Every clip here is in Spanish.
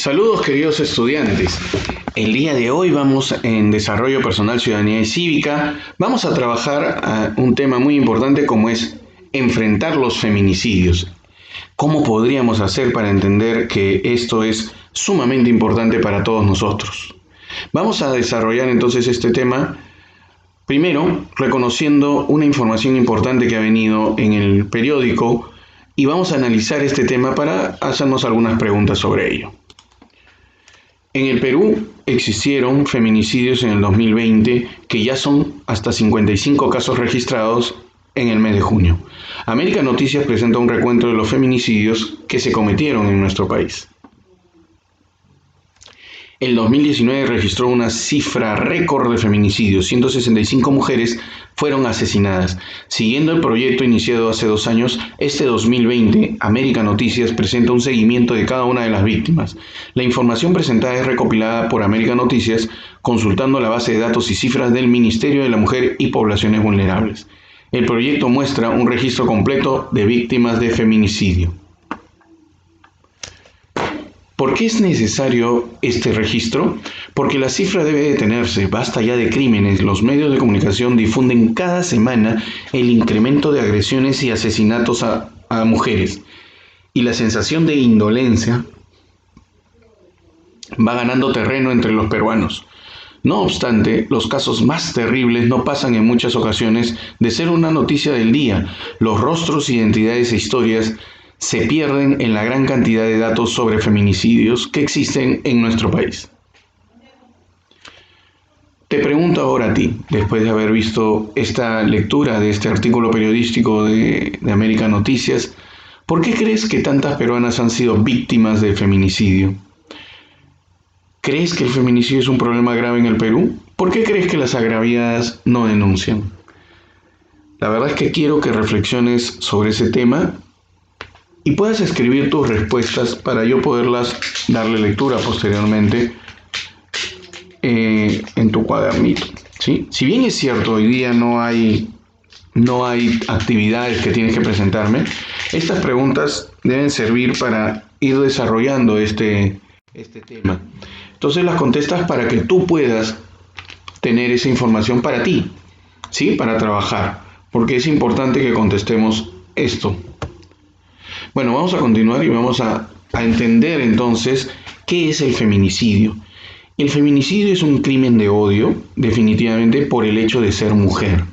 Saludos queridos estudiantes. El día de hoy vamos en Desarrollo Personal, Ciudadanía y Cívica. Vamos a trabajar un tema muy importante como es enfrentar los feminicidios. ¿Cómo podríamos hacer para entender que esto es sumamente importante para todos nosotros? Vamos a desarrollar entonces este tema primero reconociendo una información importante que ha venido en el periódico y vamos a analizar este tema para hacernos algunas preguntas sobre ello. En el Perú existieron feminicidios en el 2020 que ya son hasta 55 casos registrados en el mes de junio. América Noticias presenta un recuento de los feminicidios que se cometieron en nuestro país. El 2019 registró una cifra récord de feminicidios. 165 mujeres fueron asesinadas. Siguiendo el proyecto iniciado hace 2 años, este 2020, América Noticias presenta un seguimiento de cada una de las víctimas. La información presentada es recopilada por América Noticias, consultando la base de datos y cifras del Ministerio de la Mujer y Poblaciones Vulnerables. El proyecto muestra un registro completo de víctimas de feminicidio. ¿Por qué es necesario este registro? Porque la cifra debe detenerse, basta ya de crímenes. Los medios de comunicación difunden cada semana el incremento de agresiones y asesinatos a mujeres. Y la sensación de indolencia va ganando terreno entre los peruanos. No obstante, los casos más terribles no pasan en muchas ocasiones de ser una noticia del día. Los rostros, identidades e historias se pierden en la gran cantidad de datos sobre feminicidios que existen en nuestro país. Te pregunto ahora a ti, después de haber visto esta lectura de este artículo periodístico de América Noticias, ¿por qué crees que tantas peruanas han sido víctimas de feminicidio? ¿Crees que el feminicidio es un problema grave en el Perú? ¿Por qué crees que las agraviadas no denuncian? La verdad es que quiero que reflexiones sobre ese tema y puedas escribir tus respuestas para yo poderlas darle lectura posteriormente en tu cuadernito, ¿sí? Si bien es cierto, hoy día no hay actividades que tienes que presentarme, estas preguntas deben servir para ir desarrollando este tema. Entonces las contestas para que tú puedas tener esa información para ti, ¿sí? Para trabajar, porque es importante que contestemos esto. Bueno, vamos a continuar y vamos a entender entonces qué es el feminicidio. El feminicidio es un crimen de odio, definitivamente por el hecho de ser mujer.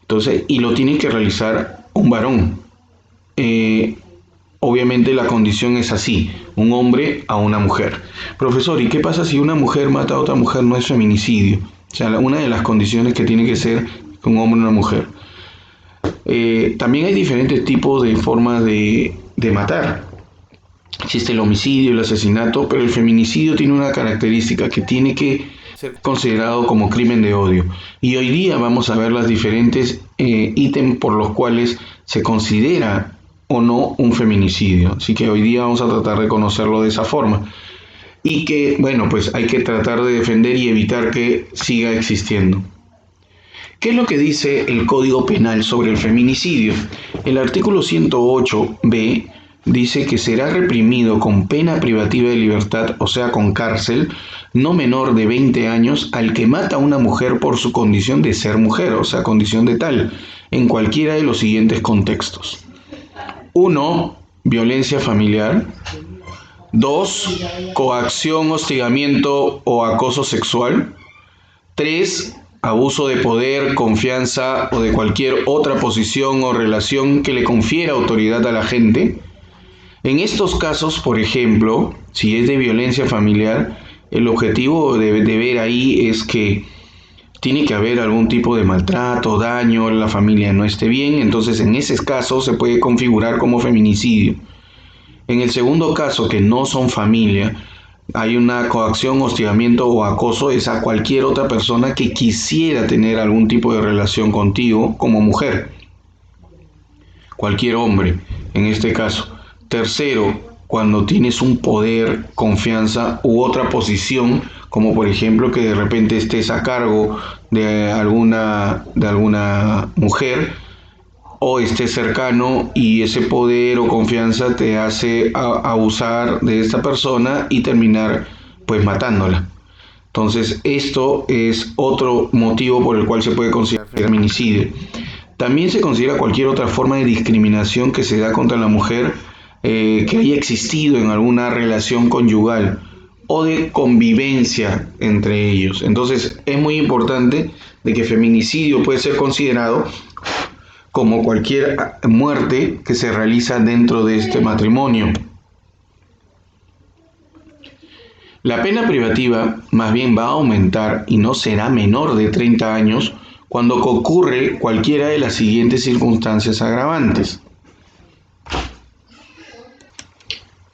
Entonces, y lo tiene que realizar un varón. Obviamente la condición es así, un hombre a una mujer. Profesor, ¿y qué pasa si una mujer mata a otra mujer? No es feminicidio. O sea, una de las condiciones que tiene que ser un hombre y una mujer. También hay diferentes tipos de formas de matar. Existe el homicidio, el asesinato, pero el feminicidio tiene una característica que tiene que ser considerado como crimen de odio. Y hoy día vamos a ver las diferentes ítems por los cuales se considera o no un feminicidio. Así que hoy día vamos a tratar de conocerlo de esa forma. Y que, bueno, pues hay que tratar de defender y evitar que siga existiendo. ¿Qué es lo que dice el Código Penal sobre el feminicidio? El artículo 108b dice que será reprimido con pena privativa de libertad, o sea, con cárcel, no menor de 20 años, al que mata a una mujer por su condición de ser mujer, o sea, condición de tal, en cualquiera de los siguientes contextos. 1. Violencia familiar. 2. Coacción, hostigamiento o acoso sexual. 3. Abuso de poder, confianza o de cualquier otra posición o relación que le confiera autoridad a la gente. En estos casos, por ejemplo, si es de violencia familiar, el objetivo de ver ahí es que tiene que haber algún tipo de maltrato, daño, la familia no esté bien, entonces en ese caso se puede configurar como feminicidio. En el segundo caso, que no son familia, hay una coacción, hostigamiento o acoso, es a cualquier otra persona que quisiera tener algún tipo de relación contigo como mujer. Cualquier hombre, en este caso. Tercero, cuando tienes un poder, confianza u otra posición, como por ejemplo que de repente estés a cargo de alguna mujer o estés cercano y ese poder o confianza te hace abusar de esta persona y terminar pues matándola. Entonces, esto es otro motivo por el cual se puede considerar feminicidio. También se considera cualquier otra forma de discriminación que se da contra la mujer que haya existido en alguna relación conyugal o de convivencia entre ellos. Entonces, es muy importante de que feminicidio puede ser considerado como cualquier muerte que se realiza dentro de este matrimonio. La pena privativa más bien va a aumentar y no será menor de 30 años cuando concurre cualquiera de las siguientes circunstancias agravantes.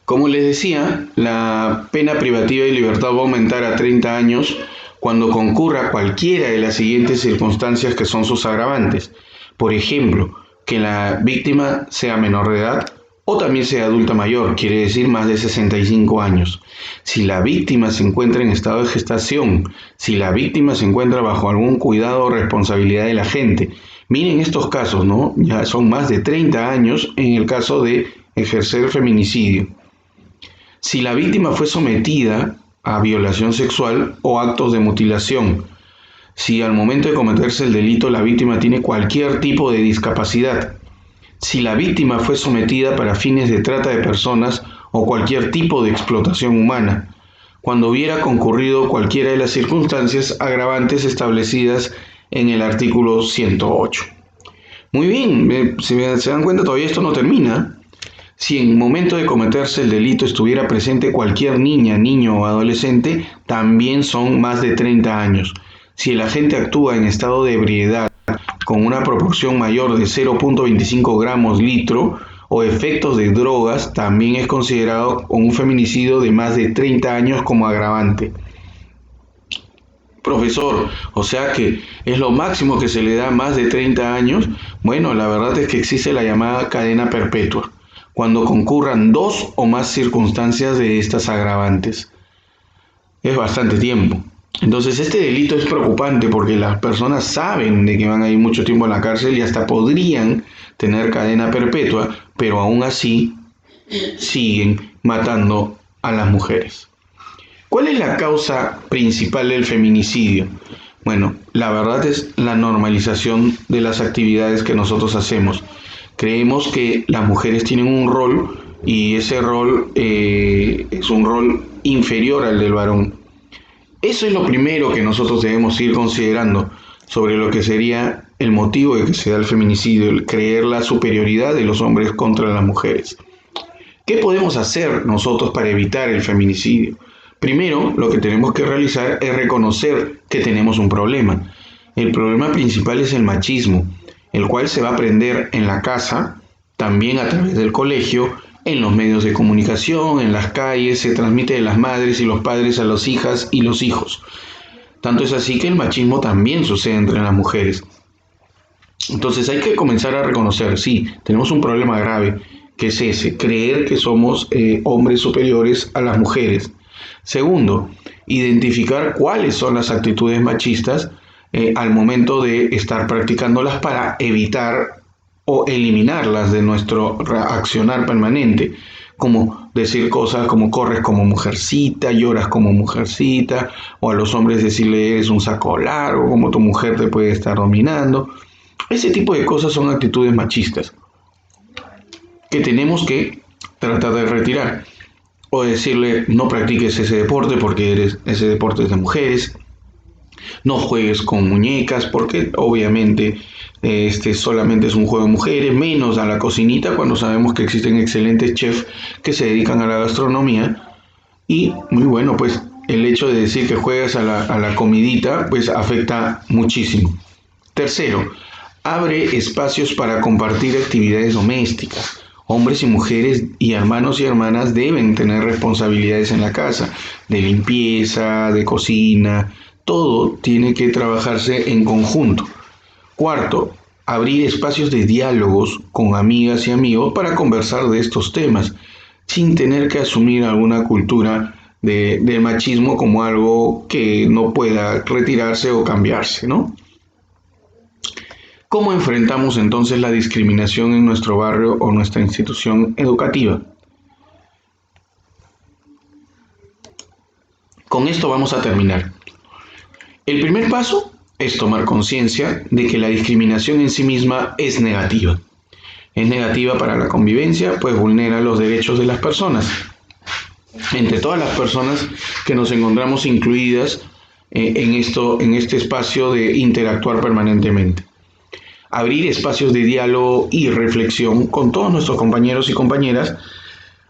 Como les decía, la pena privativa de libertad va a aumentar a 30 años cuando concurra cualquiera de las siguientes circunstancias que son sus agravantes. Por ejemplo, que la víctima sea menor de edad o también sea adulta mayor, quiere decir más de 65 años. Si la víctima se encuentra en estado de gestación, si la víctima se encuentra bajo algún cuidado o responsabilidad de la gente. Miren estos casos, ¿no? Ya son más de 30 años en el caso de ejercer feminicidio. Si la víctima fue sometida a violación sexual o actos de mutilación, si al momento de cometerse el delito la víctima tiene cualquier tipo de discapacidad, si la víctima fue sometida para fines de trata de personas o cualquier tipo de explotación humana, cuando hubiera concurrido cualquiera de las circunstancias agravantes establecidas en el artículo 108. Muy bien, si se dan cuenta, todavía esto no termina. Si en el momento de cometerse el delito estuviera presente cualquier niña, niño o adolescente, también son más de 30 años. Si el agente actúa en estado de ebriedad con una proporción mayor de 0.25 gramos litro o efectos de drogas, también es considerado un feminicidio de más de 30 años como agravante. Profesor, o sea que es lo máximo que se le da más de 30 años. Bueno, la verdad es que existe la llamada cadena perpetua, cuando concurran 2 o más circunstancias de estas agravantes. Es bastante tiempo. Entonces este delito es preocupante porque las personas saben de que van a ir mucho tiempo en la cárcel y hasta podrían tener cadena perpetua, pero aún así siguen matando a las mujeres. ¿Cuál es la causa principal del feminicidio? Bueno, la verdad es la normalización de las actividades que nosotros hacemos. Creemos que las mujeres tienen un rol y ese rol es un rol inferior al del varón. Eso es lo primero que nosotros debemos ir considerando sobre lo que sería el motivo de que se da el feminicidio, el creer la superioridad de los hombres contra las mujeres. ¿Qué podemos hacer nosotros para evitar el feminicidio? Primero, lo que tenemos que realizar es reconocer que tenemos un problema. El problema principal es el machismo, el cual se va a aprender en la casa, también a través del colegio, en los medios de comunicación, en las calles, se transmite de las madres y los padres a las hijas y los hijos. Tanto es así que el machismo también sucede entre las mujeres. Entonces hay que comenzar a reconocer, sí, tenemos un problema grave, que es ese, creer que somos hombres superiores a las mujeres. Segundo, identificar cuáles son las actitudes machistas al momento de estar practicándolas para evitar o eliminarlas de nuestro accionar permanente, como decir cosas como corres como mujercita, lloras como mujercita, o a los hombres decirle eres un saco largo, como tu mujer te puede estar dominando. Ese tipo de cosas son actitudes machistas que tenemos que tratar de retirar. O decirle, no practiques ese deporte porque ese deporte es de mujeres. No juegues con muñecas porque obviamente solamente es un juego de mujeres. Menos a la cocinita cuando sabemos que existen excelentes chefs que se dedican a la gastronomía. Y muy bueno, pues el hecho de decir que juegas a la comidita pues afecta muchísimo. Tercero, abre espacios para compartir actividades domésticas. Hombres y mujeres y hermanos y hermanas deben tener responsabilidades en la casa, de limpieza, de cocina, todo tiene que trabajarse en conjunto. Cuarto, abrir espacios de diálogos con amigas y amigos para conversar de estos temas, sin tener que asumir alguna cultura del machismo como algo que no pueda retirarse o cambiarse, ¿no? ¿Cómo enfrentamos entonces la discriminación en nuestro barrio o nuestra institución educativa? Con esto vamos a terminar. El primer paso es tomar conciencia de que la discriminación en sí misma es negativa. Es negativa para la convivencia, pues vulnera los derechos de las personas. Entre todas las personas que nos encontramos incluidas en este espacio de interactuar permanentemente. Abrir espacios de diálogo y reflexión con todos nuestros compañeros y compañeras,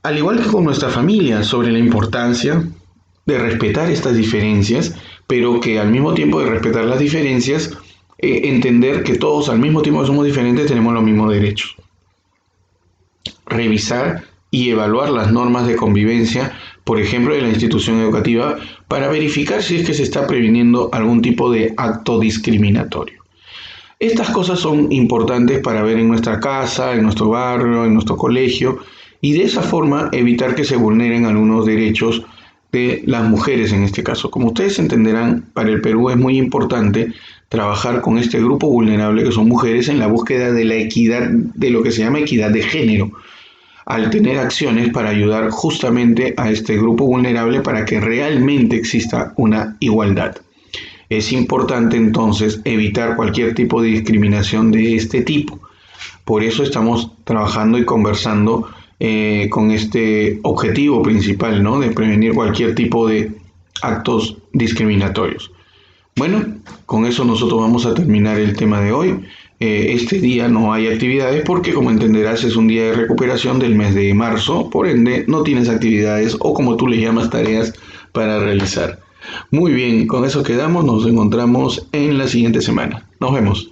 al igual que con nuestra familia, sobre la importancia de respetar estas diferencias, pero que al mismo tiempo de respetar las diferencias, entender que todos al mismo tiempo que somos diferentes tenemos los mismos derechos. Revisar y evaluar las normas de convivencia, por ejemplo, de la institución educativa, para verificar si es que se está previniendo algún tipo de acto discriminatorio. Estas cosas son importantes para ver en nuestra casa, en nuestro barrio, en nuestro colegio, y de esa forma evitar que se vulneren algunos derechos de las mujeres en este caso. Como ustedes entenderán, para el Perú es muy importante trabajar con este grupo vulnerable que son mujeres en la búsqueda de la equidad, de lo que se llama equidad de género, al tener acciones para ayudar justamente a este grupo vulnerable para que realmente exista una igualdad. Es importante entonces evitar cualquier tipo de discriminación de este tipo. Por eso estamos trabajando y conversando con este objetivo principal, ¿no? De prevenir cualquier tipo de actos discriminatorios. Bueno, con eso nosotros vamos a terminar el tema de hoy. Este día no hay actividades porque, como entenderás, es un día de recuperación del mes de marzo, por ende no tienes actividades o, como tú le llamas, tareas para realizar. Muy bien, con eso quedamos, nos encontramos en la siguiente semana. Nos vemos.